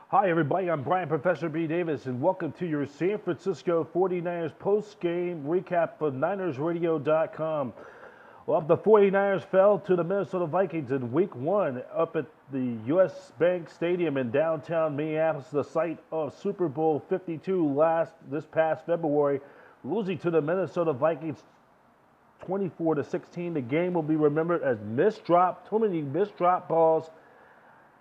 Hi, everybody. I'm Brian Professor B. Davis, and welcome to your San Francisco 49ers post-game recap for NinersRadio.com. Well, the 49ers fell to the Minnesota Vikings in Week 1 up at the U.S. Bank Stadium in downtown Minneapolis, the site of Super Bowl 52 this past February, losing to the Minnesota Vikings 24-16. The game will be remembered as too many missed drop balls,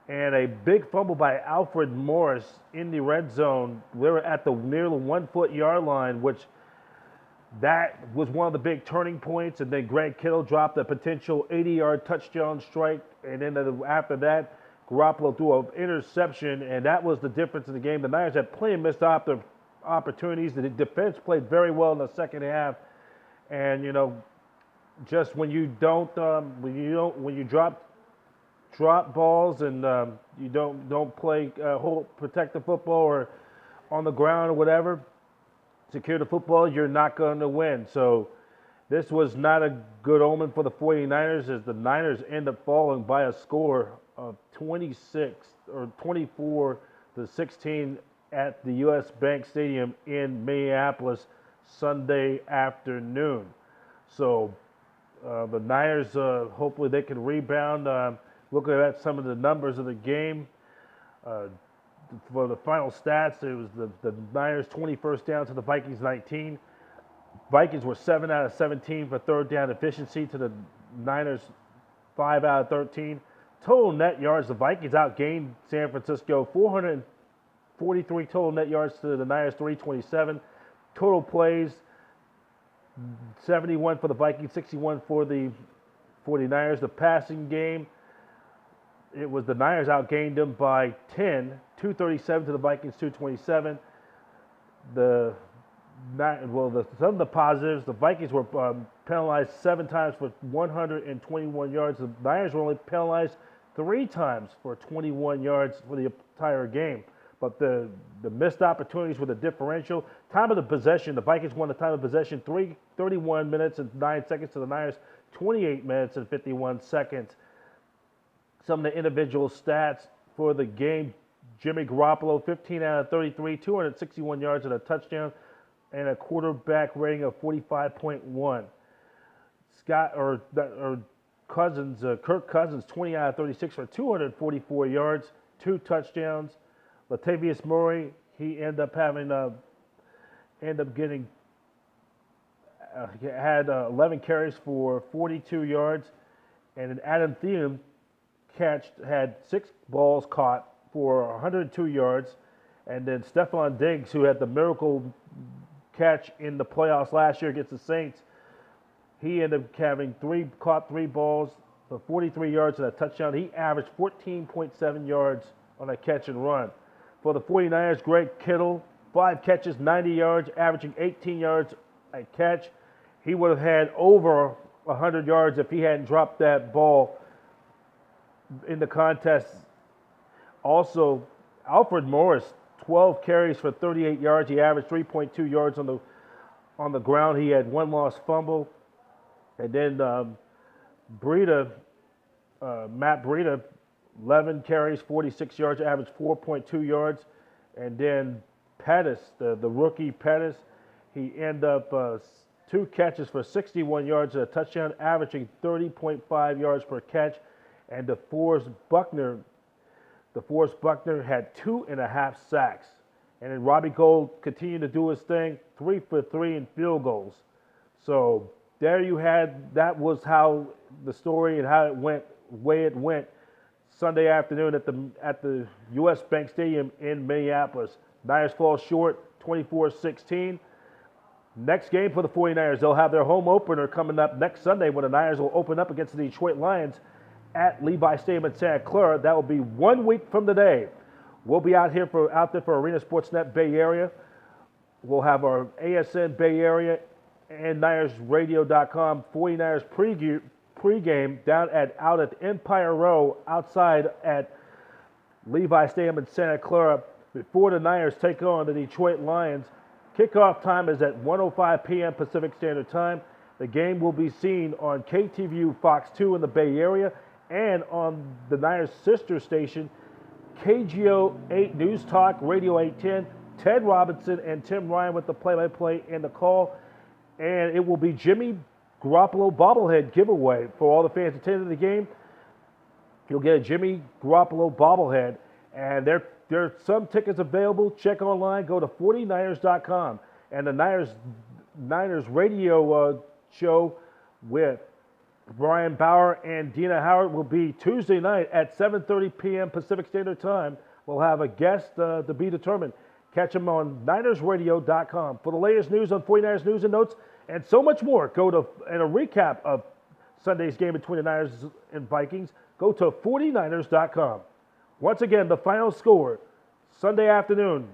and a big fumble by Alfred Morris in the red zone. We were at the near the 1 foot yard line, which that was one of the big turning points. And then Greg Kittle dropped a potential 80-yard touchdown strike. And then after that, Garaoppolo threw an interception, and that was the difference in the game. The Niners had plenty of missed opportunities. The defense played very well in the second half. And just when you drop balls and you don't play protect the football or on the ground or whatever, secure the football, you're not going to win. So this was not a good omen for the 49ers, as the Niners end up falling by a score of 24-16 at the U.S. Bank Stadium in Minneapolis Sunday afternoon. So the Niners, hopefully they can rebound. Looking at some of the numbers of the game, for the final stats, it was the Niners 21st down to the Vikings 19. Vikings were 7 out of 17 for third down efficiency to the Niners 5 out of 13. Total net yards, the Vikings outgained San Francisco 443 total net yards to the Niners 327. Total plays, 71 for the Vikings, 61 for the 49ers. The passing game, it was the Niners outgained them by 10, 237 to the Vikings, 227. Some of the positives, the Vikings were penalized 7 times for 121 yards. The Niners were only penalized 3 times for 21 yards for the entire game. But the missed opportunities were the differential. Time of the possession, the Vikings won the time of possession 31 minutes and 9 seconds to the Niners, 28 minutes and 51 seconds. Some of the individual stats for the game: Jimmy Garaoppolo, 15 out of 33, 261 yards and a touchdown, and a quarterback rating of 45.1. Kirk Cousins, 20 out of 36 for 244 yards, 2 touchdowns. Latavius Murray, he had 11 carries for 42 yards, and an Adam Thielen had 6 balls caught for 102 yards. And then Stephon Diggs, who had the miracle catch in the playoffs last year against the Saints, he ended up caught 3 balls for 43 yards and a touchdown. He averaged 14.7 yards on a catch and run. For the 49ers, Greg Kittle, 5 catches, 90 yards, averaging 18 yards a catch. He would have had over 100 yards if he hadn't dropped that ball in the contest. Also, Alfred Morris, 12 carries for 38 yards. He averaged 3.2 yards on the ground. He had 1 lost fumble. And then Matt Breida, 11 carries, 46 yards, averaged 4.2 yards. And then Pettis, the rookie Pettis, he ended up 2 catches for 61 yards and a touchdown, averaging 30.5 yards per catch. And DeForrest Buckner had 2.5 sacks. And then Robbie Gould continued to do his thing, 3 for 3 in field goals. So there you had, that was how the story and how it went, way it went Sunday afternoon at the U.S. Bank Stadium in Minneapolis. Niners fall short, 24-16. Next game for the 49ers, they'll have their home opener coming up next Sunday when the Niners will open up against the Detroit Lions at Levi Stadium in Santa Clara. That will be 1 week from today. We'll be out there for Arena Sportsnet Bay Area. We'll have our ASN Bay Area and NinersRadio.com 49ers pregame out at Empire Row outside at Levi Stadium in Santa Clara before the Niners take on the Detroit Lions. Kickoff time is at 1:05 p.m. Pacific Standard Time. The game will be seen on KTVU Fox 2 in the Bay Area and on the Niners sister station KGO 8 News Talk, Radio 810, Ted Robinson and Tim Ryan with the play-by-play and the call. And it will be Jimmy Garaoppolo bobblehead giveaway for all the fans attending the game. You'll get a Jimmy Garaoppolo bobblehead, and there are some tickets available. Check online. Go to 49ers.com. And the Niners radio show with Brian Bauer and Dina Howard will be Tuesday night at 7:30 p.m. Pacific Standard Time. We'll have a guest to be determined. Catch them on NinersRadio.com. For the latest news on 49ers news and notes and so much more, go to, and a recap of Sunday's game between the Niners and Vikings, go to 49ers.com. Once again, the final score, Sunday afternoon,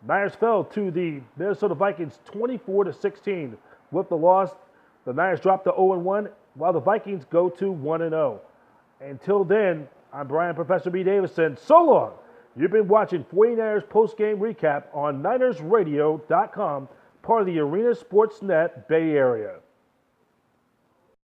Niners fell to the Minnesota Vikings 24-16. With the loss, the Niners dropped to 0-1, while the Vikings go to 1-0. Until then, I'm Brian Professor B. Davison. So long. You've been watching 49ers post-game recap on NinersRadio.com, part of the Arena Sports Net Bay Area.